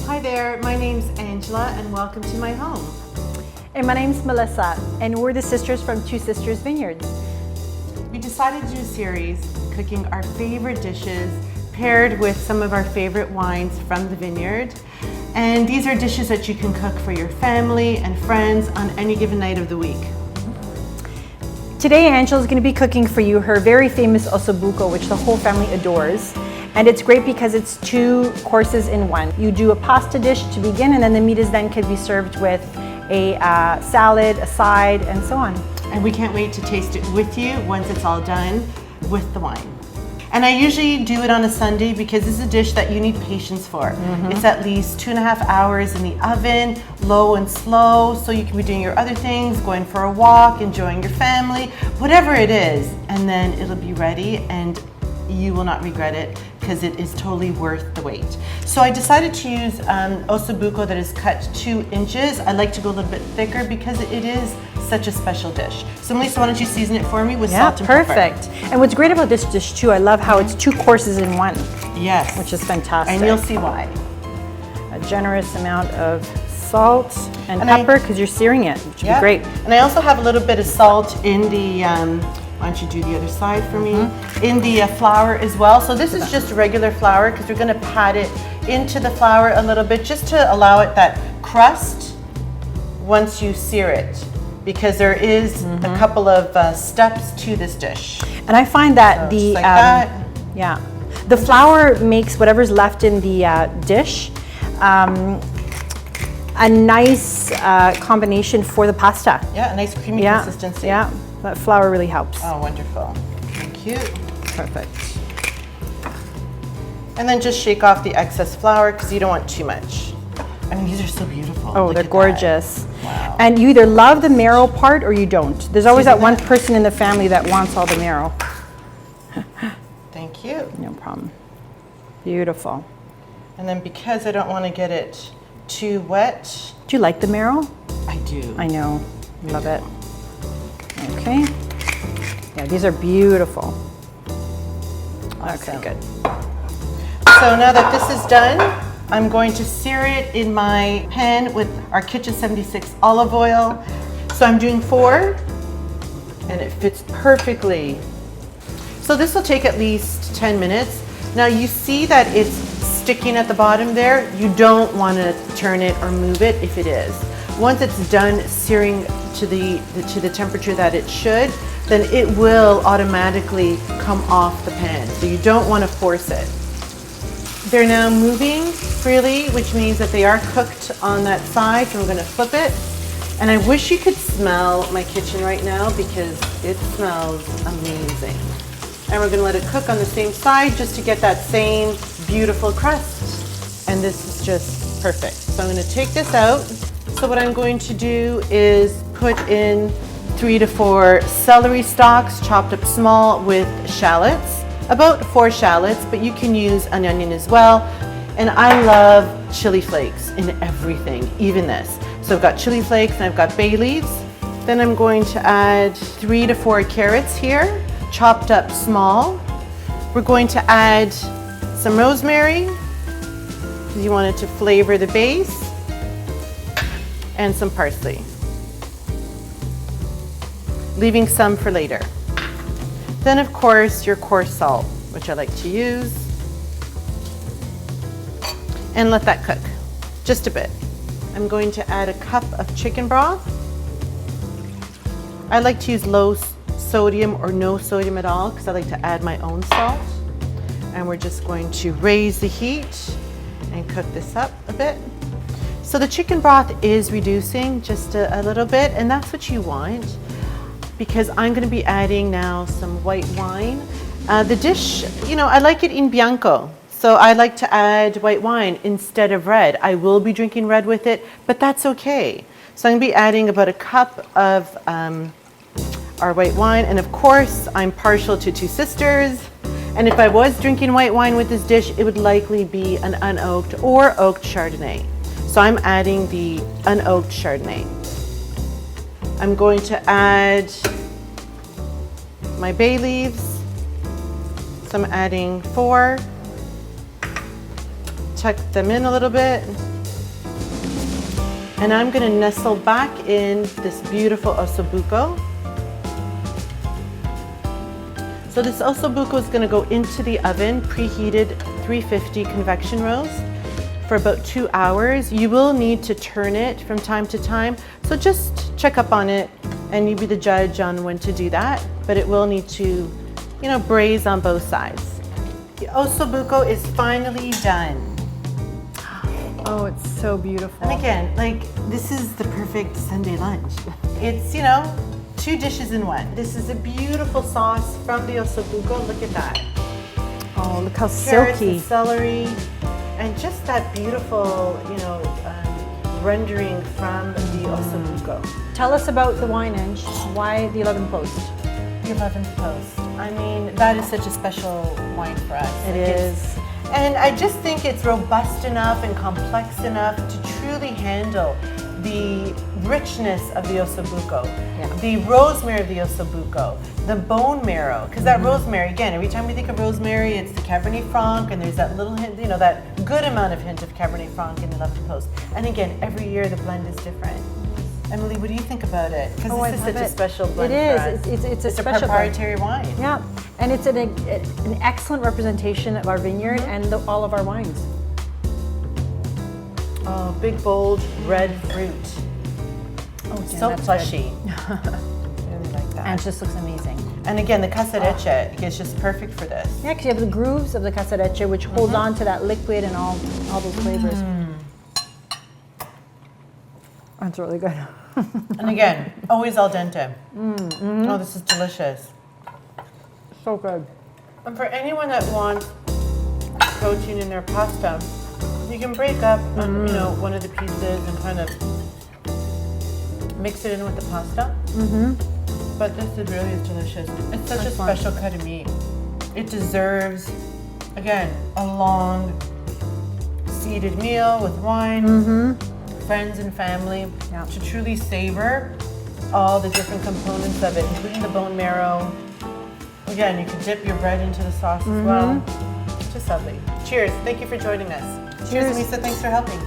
Hi there, my name's Angela and welcome to my home. And my name's Melissa and we're the sisters from Two Sisters Vineyards. We decided to do a series cooking our favorite dishes paired with some of our favorite wines from the vineyard. And these are dishes that you can cook for your family and friends on any given night of the week. Today Angela's going to be cooking for you her very famous Osso Buco, which the whole family adores. And it's great because it's 2 courses in one. You do a pasta dish to begin, and then the meat can be served with a salad, a side, and so on. And we can't wait to taste it with you once it's all done with the wine. And I usually do it on a Sunday because this is a dish that you need patience for. It's at least 2.5 hours in the oven, low and slow, so you can be doing your other things, going for a walk, enjoying your family, whatever it is, and then it'll be ready and you will not regret it because it is totally worth the wait. So I decided to use Osso Buco that is cut 2 inches. I like to go a little bit thicker because it is such a special dish. So Melissa, why don't you season it for me with salt and pepper? Perfect. And what's great about this dish too, I love how it's 2 courses in one. Yes. Which is fantastic. And you'll see why. A generous amount of salt and pepper because you're searing it, which would be great. And I also have a little bit of salt in the, why don't you do the other side for me? In the flour as well. So this is just regular flour because we're going to pat it into the flour a little bit just to allow it that crust once you sear it, because there is a couple of steps to this dish. And I find that so the flour makes whatever's left in the dish a nice combination for the pasta. Yeah, a nice creamy consistency. Yeah, that flour really helps. Oh, wonderful. Thank you. Perfect. And then just shake off the excess flour because you don't want too much. I mean, these are so beautiful. Oh, they're gorgeous. Wow. And you either love the marrow part or you don't. There's always that one person in the family that wants all the marrow. Thank you. No problem. Beautiful. And then because I don't want to get it too wet. Do you like the marrow? I do. I know. Love it. Okay. Yeah, these are beautiful. Awesome. Okay, good. So now that this is done, I'm going to sear it in my pan with our Kitchen 76 olive oil. So I'm doing 4, and it fits perfectly. So this will take at least 10 minutes. Now you see that it's sticking at the bottom there. You don't want to turn it or move it if it is. Once it's done searing to the temperature that it should, then it will automatically come off the pan. So you don't want to force it. They're now moving freely, which means that they are cooked on that side. So I'm going to flip it. And I wish you could smell my kitchen right now because it smells amazing. And we're going to let it cook on the same side just to get that same beautiful crust. And this is just perfect. So I'm going to take this out. So what I'm going to do is put in 3 to 4 celery stalks chopped up small with shallots. About 4 shallots, but you can use an onion as well. And I love chili flakes in everything, even this. So I've got chili flakes and I've got bay leaves. Then I'm going to add 3 to 4 carrots here, chopped up small. We're going to add some rosemary, because you want it to flavor the base, and some parsley, leaving some for later. Then of course your coarse salt, which I like to use, and let that cook just a bit. I'm going to add a cup of chicken broth. I like to use low sodium or no sodium at all because I like to add my own salt. And we're just going to raise the heat and cook this up a bit. So the chicken broth is reducing just a little bit, and that's what you want, because I'm going to be adding now some white wine. The dish, I like it in bianco, so I like to add white wine instead of red. I will be drinking red with it, but that's okay. So I'm going to be adding about a cup of our white wine, and of course I'm partial to Two Sisters, and if I was drinking white wine with this dish, it would likely be an unoaked or oaked Chardonnay. So I'm adding the unoaked Chardonnay. I'm going to add my bay leaves. So I'm adding 4. Tuck them in a little bit. And I'm gonna nestle back in this beautiful Osso Buco. So this Osso Buco is gonna go into the oven, preheated 350 convection roast for about 2 hours. You will need to turn it from time to time. So just check up on it and you be the judge on when to do that. But it will need to, braise on both sides. The Osso Buco is finally done. Oh, it's so beautiful. And again, this is the perfect Sunday lunch. It's, 2 dishes in one. This is a beautiful sauce from the Osso Buco. Look at that. Oh, look how Carrots silky. and celery, and just that beautiful, rendering from the Osso Buco. Tell us about the wine, Ange. Why the 11th Post? The 11th Post. I mean, that is such a special wine for us. It is. And I just think it's robust enough and complex enough to truly handle the richness of the Osso Buco, the rosemary of the Osso Buco, the bone marrow, because that rosemary, again, every time we think of rosemary, it's the Cabernet Franc, and there's that little hint, that good amount of hint of Cabernet Franc in the 11th Post. And again, every year the blend is different. Emily, what do you think about it? Because this is such a special blend for us. It's a It's a special proprietary wine. Yeah, and it's an excellent representation of our vineyard and all of our wines. Oh, big, bold, red fruit. Oh, So plushy. Really like that. And it just looks amazing. And again, the casareccia is just perfect for this. Yeah, because you have the grooves of the casareccia, which hold on to that liquid and all those flavors. That's really good. And again, always al dente. Oh, this is delicious. So good. And for anyone that wants protein in their pasta, you can break up, one of the pieces and kind of mix it in with the pasta. But this is really delicious. It's such a special cut of meat. It deserves, again, a long seated meal with wine, friends and family, to truly savor all the different components of it, including the bone marrow. Again, you can dip your bread into the sauce as well. Just lovely. Cheers. Thank you for joining us. Cheers, Lisa. Thanks for helping.